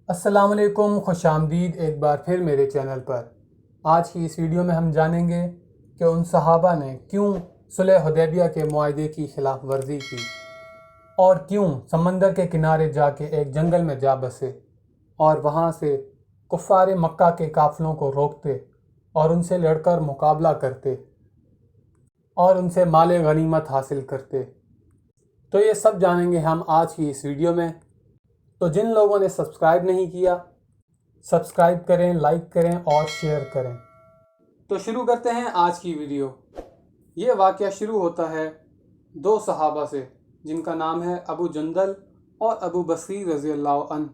السلام علیکم، خوش آمدید ایک بار پھر میرے چینل پر۔ آج کی اس ویڈیو میں ہم جانیں گے کہ ان صحابہ نے کیوں صلح حدیبیہ کے معاہدے کی خلاف ورزی کی اور کیوں سمندر کے کنارے جا کے ایک جنگل میں جا بسے اور وہاں سے کفار مکہ کے قافلوں کو روکتے اور ان سے لڑ کر مقابلہ کرتے اور ان سے مال غنیمت حاصل کرتے۔ تو یہ سب جانیں گے ہم آج کی اس ویڈیو میں۔ تو جن لوگوں نے سبسکرائب نہیں کیا، سبسکرائب کریں، لائک کریں اور شیئر کریں۔ تو شروع کرتے ہیں آج کی ویڈیو۔ یہ واقعہ شروع ہوتا ہے دو صحابہ سے جن کا نام ہے ابو جندل اور ابو بصیر رضی اللہ عنہ۔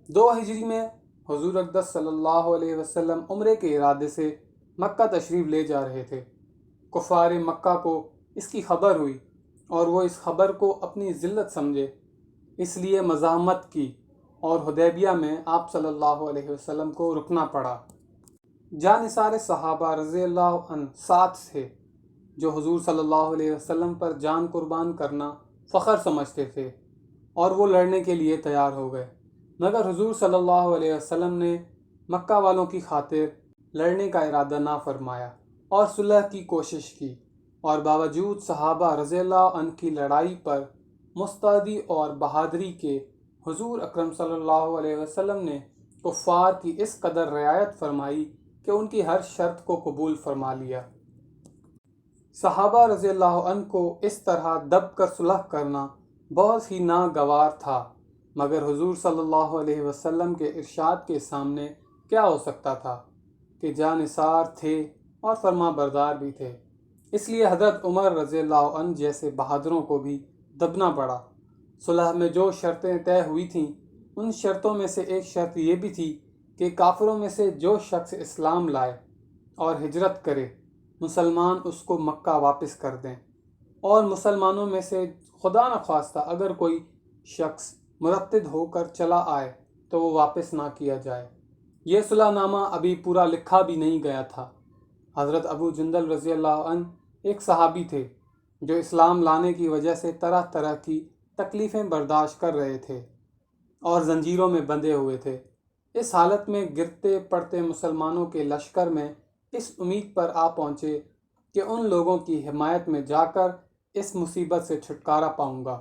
2 ہجری میں حضور اقدس صلی اللہ علیہ وسلم عمرے کے ارادے سے مکہ تشریف لے جا رہے تھے۔ کفار مکہ کو اس کی خبر ہوئی اور وہ اس خبر کو اپنی ذلت سمجھے، اس لیے مزاحمت کی اور حدیبیہ میں آپ صلی اللہ علیہ وسلم کو رکنا پڑا۔ جانثار صحابہ رضی اللہ عنہ 7 تھے جو حضور صلی اللہ علیہ وسلم پر جان قربان کرنا فخر سمجھتے تھے اور وہ لڑنے کے لیے تیار ہو گئے، مگر حضور صلی اللہ علیہ وسلم نے مکہ والوں کی خاطر لڑنے کا ارادہ نہ فرمایا اور صلح کی کوشش کی، اور باوجود صحابہ رضی اللہ عنہ کی لڑائی پر مستعدی اور بہادری کے حضور اکرم صلی اللہ علیہ وسلم نے کفار کی اس قدر رعایت فرمائی کہ ان کی ہر شرط کو قبول فرما لیا۔ صحابہ رضی اللہ عنہ کو اس طرح دب کر صلح کرنا بہت ہی ناگوار تھا، مگر حضور صلی اللہ علیہ وسلم کے ارشاد کے سامنے کیا ہو سکتا تھا کہ جانثار تھے اور فرما بردار بھی تھے، اس لیے حضرت عمر رضی اللہ عنہ جیسے بہادروں کو بھی دبنا پڑا۔ صلح میں جو شرطیں طے ہوئی تھیں ان شرطوں میں سے ایک شرط یہ بھی تھی کہ کافروں میں سے جو شخص اسلام لائے اور ہجرت کرے مسلمان اس کو مکہ واپس کر دیں، اور مسلمانوں میں سے خدا نخواستہ اگر کوئی شخص مرتد ہو کر چلا آئے تو وہ واپس نہ کیا جائے۔ یہ صلح نامہ ابھی پورا لکھا بھی نہیں گیا تھا۔ حضرت ابو جندل رضی اللہ عنہ ایک صحابی تھے جو اسلام لانے کی وجہ سے طرح طرح کی تکلیفیں برداشت کر رہے تھے اور زنجیروں میں بندھے ہوئے تھے۔ اس حالت میں گرتے پڑتے مسلمانوں کے لشکر میں اس امید پر آ پہنچے کہ ان لوگوں کی حمایت میں جا کر اس مصیبت سے چھٹکارا پاؤں گا۔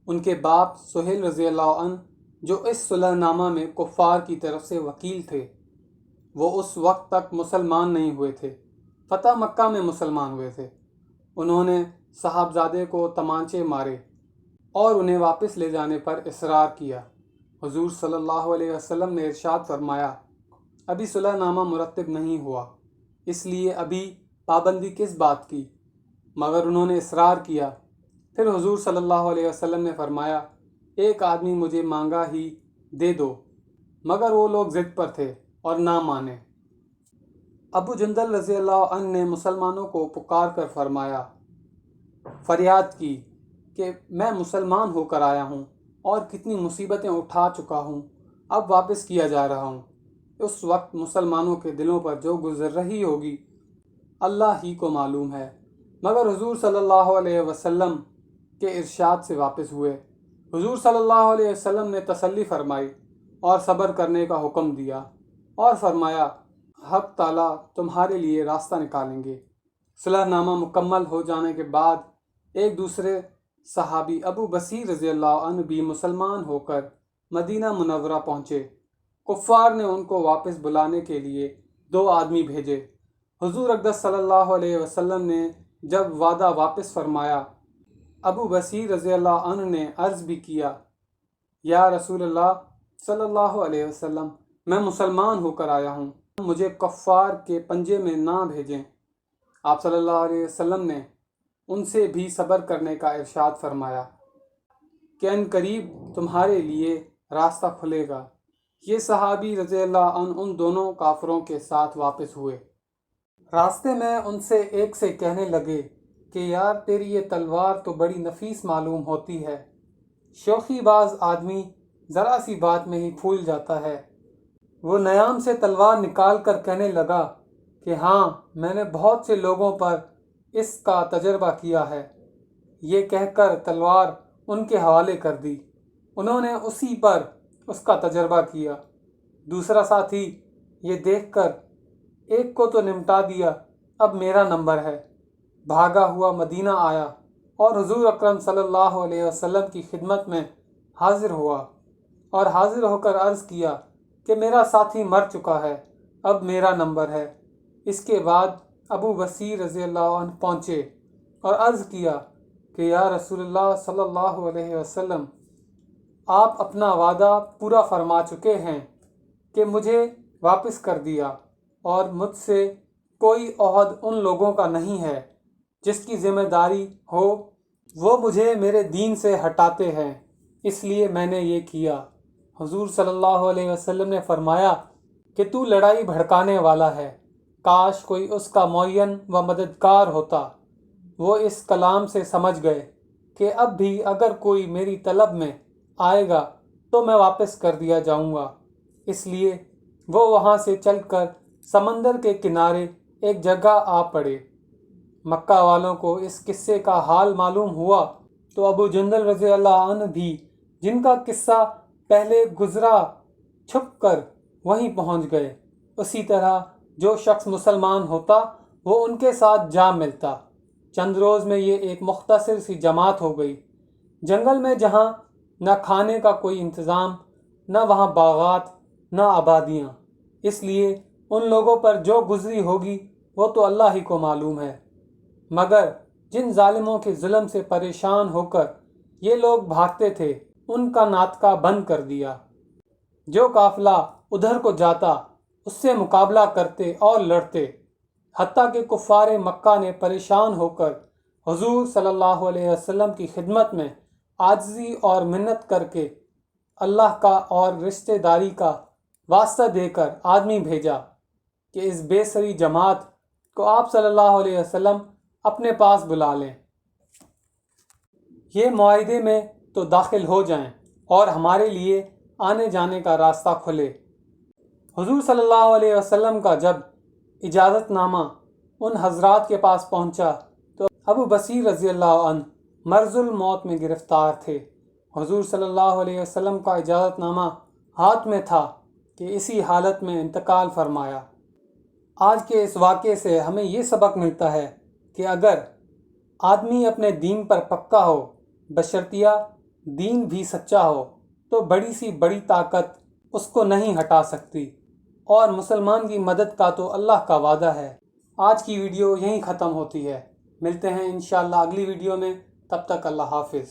ان کے باپ سہیل رضی اللہ عنہ جو اس صلح نامہ میں کفار کی طرف سے وکیل تھے، وہ اس وقت تک مسلمان نہیں ہوئے تھے، فتح مکہ میں مسلمان ہوئے تھے۔ انہوں نے صاحبزادے کو تمانچے مارے اور انہیں واپس لے جانے پر اصرار کیا۔ حضور صلی اللہ علیہ وسلم نے ارشاد فرمایا، ابھی صلح نامہ مرتب نہیں ہوا، اس لیے ابھی پابندی کس بات کی؟ مگر انہوں نے اصرار کیا۔ پھر حضور صلی اللہ علیہ وسلم نے فرمایا، ایک آدمی مجھے مانگا ہی دے دو، مگر وہ لوگ ضد پر تھے اور نہ مانے۔ ابو جندل رضی اللہ عنہ نے مسلمانوں کو پکار کر فرمایا، فریاد کی کہ میں مسلمان ہو کر آیا ہوں اور کتنی مصیبتیں اٹھا چکا ہوں، اب واپس کیا جا رہا ہوں۔ اس وقت مسلمانوں کے دلوں پر جو گزر رہی ہوگی اللہ ہی کو معلوم ہے، مگر حضور صلی اللہ علیہ وسلم کے ارشاد سے واپس ہوئے۔ حضور صلی اللہ علیہ وسلم نے تسلی فرمائی اور صبر کرنے کا حکم دیا اور فرمایا، حق تعالیٰ تمہارے لیے راستہ نکالیں گے۔ صلح نامہ مکمل ہو جانے کے بعد ایک دوسرے صحابی ابو بصیر رضی اللہ عنہ بھی مسلمان ہو کر مدینہ منورہ پہنچے۔ کفار نے ان کو واپس بلانے کے لیے 2 آدمی بھیجے۔ حضور اقدس صلی اللہ علیہ وسلم نے جب وعدہ واپس فرمایا، ابو بصیر رضی اللہ عنہ نے عرض بھی کیا، یا رسول اللہ صلی اللہ علیہ وسلم، میں مسلمان ہو کر آیا ہوں، مجھے کفار کے پنجے میں نہ بھیجیں۔ آپ صلی اللہ علیہ وسلم نے ان سے بھی صبر کرنے کا ارشاد فرمایا کہ ان قریب تمہارے لیے راستہ کھلے گا۔ یہ صحابی رضی اللہ عنہ ان دونوں کافروں کے ساتھ واپس ہوئے۔ راستے میں ان سے ایک سے کہنے لگے کہ یار تیری یہ تلوار تو بڑی نفیس معلوم ہوتی ہے۔ شوخی باز آدمی ذرا سی بات میں ہی پھول جاتا ہے۔ وہ نیام سے تلوار نکال کر کہنے لگا کہ ہاں، میں نے بہت سے لوگوں پر اس کا تجربہ کیا ہے۔ یہ کہہ کر تلوار ان کے حوالے کر دی۔ انہوں نے اسی پر اس کا تجربہ کیا۔ دوسرا ساتھی یہ دیکھ کر ایک کو تو نمٹا دیا، اب میرا نمبر ہے، بھاگا ہوا مدینہ آیا اور حضور اکرم صلی اللہ علیہ وسلم کی خدمت میں حاضر ہوا اور حاضر ہو کر عرض کیا کہ میرا ساتھی مر چکا ہے، اب میرا نمبر ہے۔ اس کے بعد ابو بصیر رضی اللہ عنہ پہنچے اور عرض کیا کہ یا رسول اللہ صلی اللہ علیہ وسلم، آپ اپنا وعدہ پورا فرما چکے ہیں کہ مجھے واپس کر دیا، اور مجھ سے کوئی عہد ان لوگوں کا نہیں ہے جس کی ذمہ داری ہو، وہ مجھے میرے دین سے ہٹاتے ہیں، اس لیے میں نے یہ کیا۔ حضور صلی اللہ علیہ وسلم نے فرمایا کہ تو لڑائی بھڑکانے والا ہے، کاش کوئی اس کا معین و مددگار ہوتا۔ وہ اس کلام سے سمجھ گئے کہ اب بھی اگر کوئی میری طلب میں آئے گا تو میں واپس کر دیا جاؤں گا، اس لیے وہ وہاں سے چل کر سمندر کے کنارے ایک جگہ آ پڑے۔ مکہ والوں کو اس قصے کا حال معلوم ہوا تو ابو جندل رضی اللہ عنہ بھی، جن کا قصہ پہلے گزرا، چھپ کر وہیں پہنچ گئے۔ اسی طرح جو شخص مسلمان ہوتا وہ ان کے ساتھ جا ملتا۔ چند روز میں یہ ایک مختصر سی جماعت ہو گئی۔ جنگل میں جہاں نہ کھانے کا کوئی انتظام، نہ وہاں باغات، نہ آبادیاں، اس لیے ان لوگوں پر جو گزری ہوگی وہ تو اللہ ہی کو معلوم ہے۔ مگر جن ظالموں کے ظلم سے پریشان ہو کر یہ لوگ بھاگتے تھے، ان کا ناطقہ بند کر دیا۔ جو قافلہ ادھر کو جاتا اس سے مقابلہ کرتے اور لڑتے، حتیٰ کہ کفار مکہ نے پریشان ہو کر حضور صلی اللہ علیہ وسلم کی خدمت میں عاجزی اور منت کر کے اللہ کا اور رشتہ داری کا واسطہ دے کر آدمی بھیجا کہ اس بے سری جماعت کو آپ صلی اللہ علیہ وسلم اپنے پاس بلا لیں، یہ معاہدے میں تو داخل ہو جائیں اور ہمارے لیے آنے جانے کا راستہ کھلے۔ حضور صلی اللہ علیہ وسلم کا جب اجازت نامہ ان حضرات کے پاس پہنچا تو ابو بصیر رضی اللہ عنہ مرض الموت میں گرفتار تھے۔ حضور صلی اللہ علیہ وسلم کا اجازت نامہ ہاتھ میں تھا کہ اسی حالت میں انتقال فرمایا۔ آج کے اس واقعے سے ہمیں یہ سبق ملتا ہے کہ اگر آدمی اپنے دین پر پکا ہو، بشرطیہ دین بھی سچا ہو، تو بڑی سی بڑی طاقت اس کو نہیں ہٹا سکتی، اور مسلمان کی مدد کا تو اللہ کا وعدہ ہے۔ آج کی ویڈیو یہیں ختم ہوتی ہے، ملتے ہیں انشاءاللہ اگلی ویڈیو میں، تب تک اللہ حافظ۔